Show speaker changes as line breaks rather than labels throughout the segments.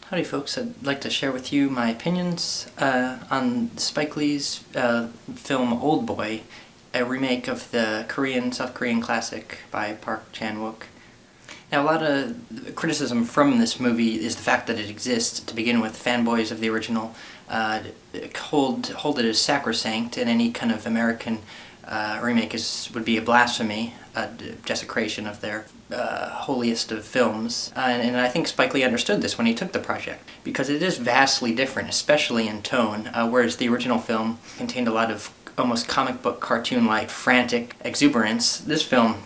Howdy folks, I'd like to share with you my opinions on Spike Lee's film Oldboy, a remake of the South Korean classic by Park Chan-wook. Now, a lot of criticism from this movie is the fact that it exists to begin with. Fanboys of the original hold it as sacrosanct, and any kind of American remake would be a blasphemy, a desecration of their holiest of films. And I think Spike Lee understood this when he took the project, because it is vastly different, especially in tone, whereas the original film contained a lot of almost comic book cartoon-like frantic exuberance. This film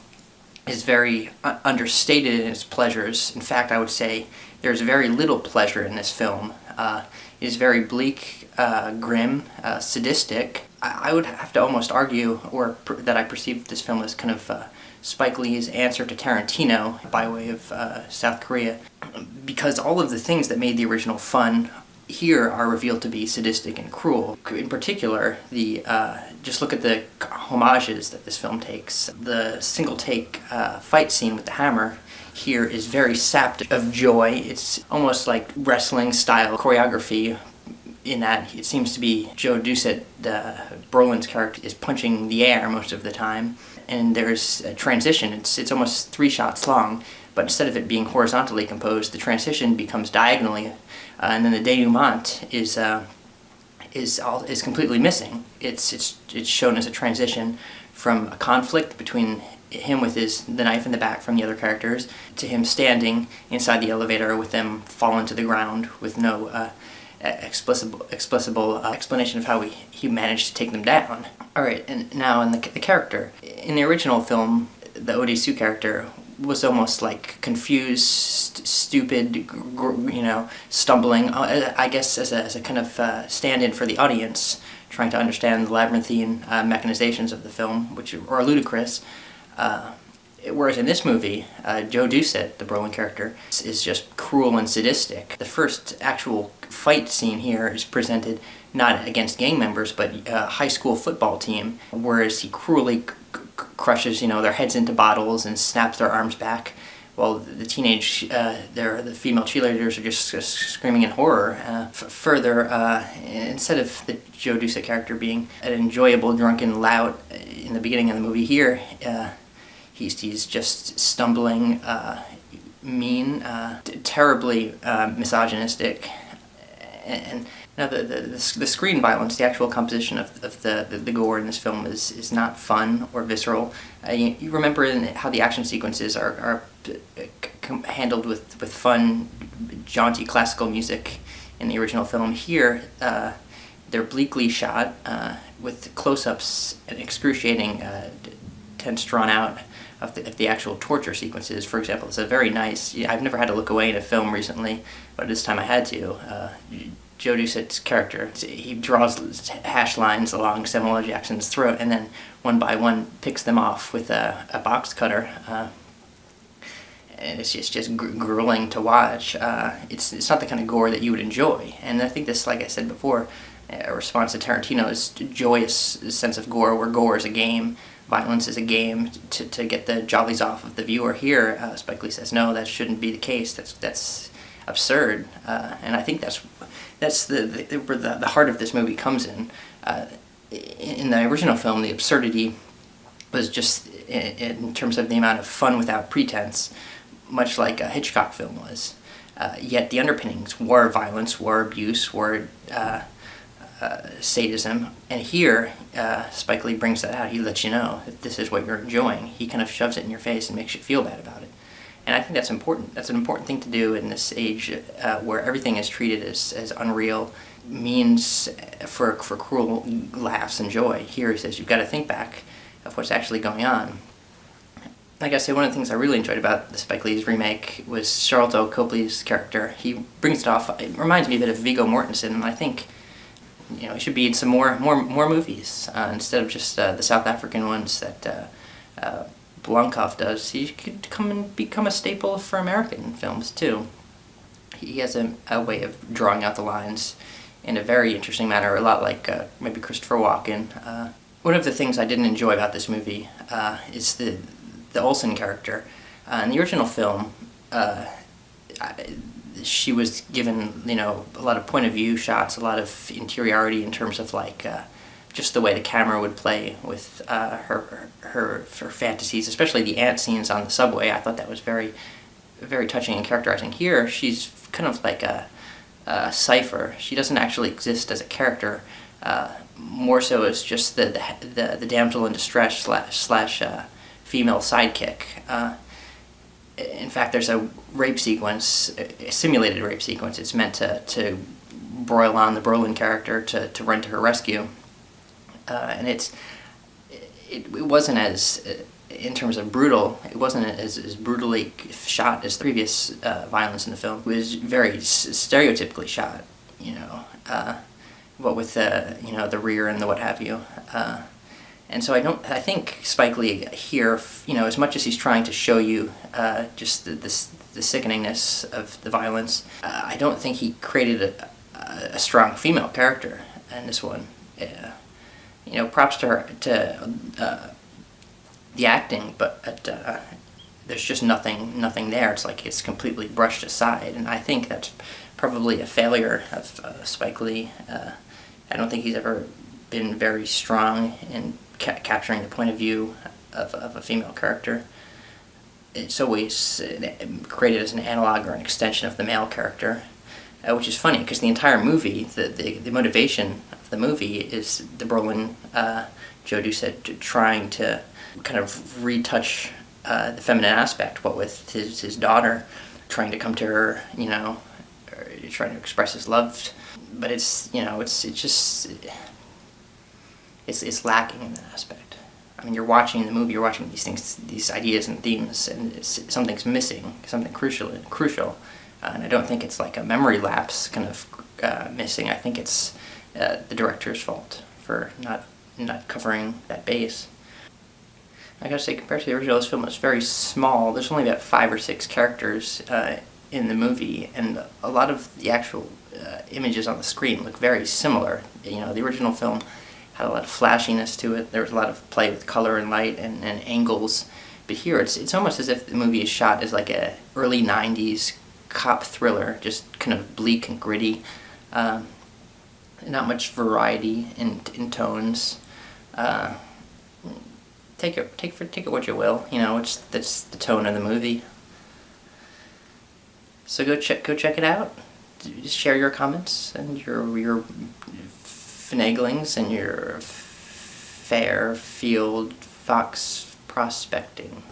is very understated in its pleasures. In fact, I would say there's very little pleasure in this film. It is very bleak, grim, sadistic. I would have to almost argue that I perceive this film as kind of Spike Lee's answer to Tarantino by way of South Korea, because all of the things that made the original fun here are revealed to be sadistic and cruel. In particular, just look at the homages that this film takes. The single-take fight scene with the hammer here is very sapped of joy. It's almost like wrestling-style choreography, in that it seems to be Joe Doucette, Brolin's character, is punching the air most of the time, and there's a transition. It's almost 3 shots long, but instead of it being horizontally composed, the transition becomes diagonally, and then the denouement is completely missing. It's shown as a transition from a conflict between him with the knife in the back from the other characters to him standing inside the elevator with them fallen to the ground with no explicable explanation of how he managed to take them down. Alright, and now in the character. In the original film, the Odisu character was almost like confused, stupid, stumbling, I guess as a kind of stand-in for the audience, trying to understand the labyrinthine mechanizations of the film, which are ludicrous. Whereas in this movie, Joe Doucette, the Brolin character, is just cruel and sadistic. The first actual fight scene here is presented not against gang members, but a high school football team, whereas he cruelly crushes, their heads into bottles and snaps their arms back, while the the female cheerleaders are just screaming in horror. Further, instead of the Joe Doucette character being an enjoyable drunken lout in the beginning of the movie, here he's just stumbling, mean, terribly misogynistic. And now the screen violence, the actual composition of the gore in this film is not fun or visceral. You remember how the action sequences are handled with fun, jaunty classical music in the original film. Here, they're bleakly shot with close-ups and excruciating, tense, drawn out of the actual torture sequences. For example, it's a very nice. I've never had to look away in a film recently, but this time I had to. Joe Doucette's character, he draws hash lines along Samuel L. Jackson's throat, and then one by one picks them off with a box cutter. And it's just grueling to watch. It's not the kind of gore that you would enjoy. And I think this, like I said before, a response to Tarantino's joyous sense of gore, where gore is a game, violence is a game to get the jollies off of the viewer. Here, Spike Lee says, no, that shouldn't be the case. That's absurd. And I think that's where the heart of this movie comes in. In the original film, the absurdity was just in terms of the amount of fun without pretense, much like a Hitchcock film was. Yet the underpinnings were violence, were abuse, were sadism, and here Spike Lee brings that out. He lets you know that this is what you're enjoying. He kind of shoves it in your face and makes you feel bad about it. And I think that's important. That's an important thing to do in this age where everything is treated as unreal means for cruel laughs and joy. Here he says you've got to think back of what's actually going on. Like I say, one of the things I really enjoyed about the Spike Lee's remake was Sharlto Copley's character. He brings it off. It reminds me a bit of Viggo Mortensen, and I think it should be in some more movies instead of just the South African ones that Blomkamp does. He could come and become a staple for American films too. He has a way of drawing out the lines in a very interesting manner, a lot like maybe Christopher Walken. One of the things I didn't enjoy about this movie is the Olsen character. In the original film, she was given, a lot of point of view shots, a lot of interiority in terms of like just the way the camera would play with her fantasies, especially the ant scenes on the subway. I thought that was very, very touching and characterizing. Here, she's kind of like a cipher. She doesn't actually exist as a character. More so as just the damsel in distress slash female sidekick. In fact, there's a rape sequence, a simulated rape sequence. It's meant to broil on the Brolin character to run to her rescue, and it wasn't as, in terms of brutal, it wasn't as brutally shot as the previous violence in the film. It was very stereotypically shot, what with the rear and the what have you. And so I think Spike Lee here, as much as he's trying to show you just the sickeningness of the violence, I don't think he created a strong female character in this one. Props to her, to the acting, but there's just nothing there. It's like it's completely brushed aside, and I think that's probably a failure of Spike Lee. I don't think he's ever been very strong in capturing the point of view of a female character. It's always created as an analog or an extension of the male character, which is funny because the entire movie, the motivation of the movie is the Brolin, Joe Doucette, trying to kind of retouch the feminine aspect, what with his daughter, trying to come to her, trying to express his love, but it's lacking in that aspect. I mean, you're watching the movie, you're watching these things, these ideas and themes, and something's missing, something crucial, and I don't think it's like a memory lapse kind of missing. I think it's the director's fault for not covering that base. I gotta say, compared to the original, this film is very small. There's only about 5 or 6 characters in the movie, and a lot of the actual images on the screen look very similar. The original film had a lot of flashiness to it. There was a lot of play with color and light and angles, but here it's almost as if the movie is shot as like a early 90s cop thriller, just kind of bleak and gritty. Not much variety in tones. Take it what you will. That's the tone of the movie. So go check it out. Just share your comments and your finaglings and your fair field fox prospecting.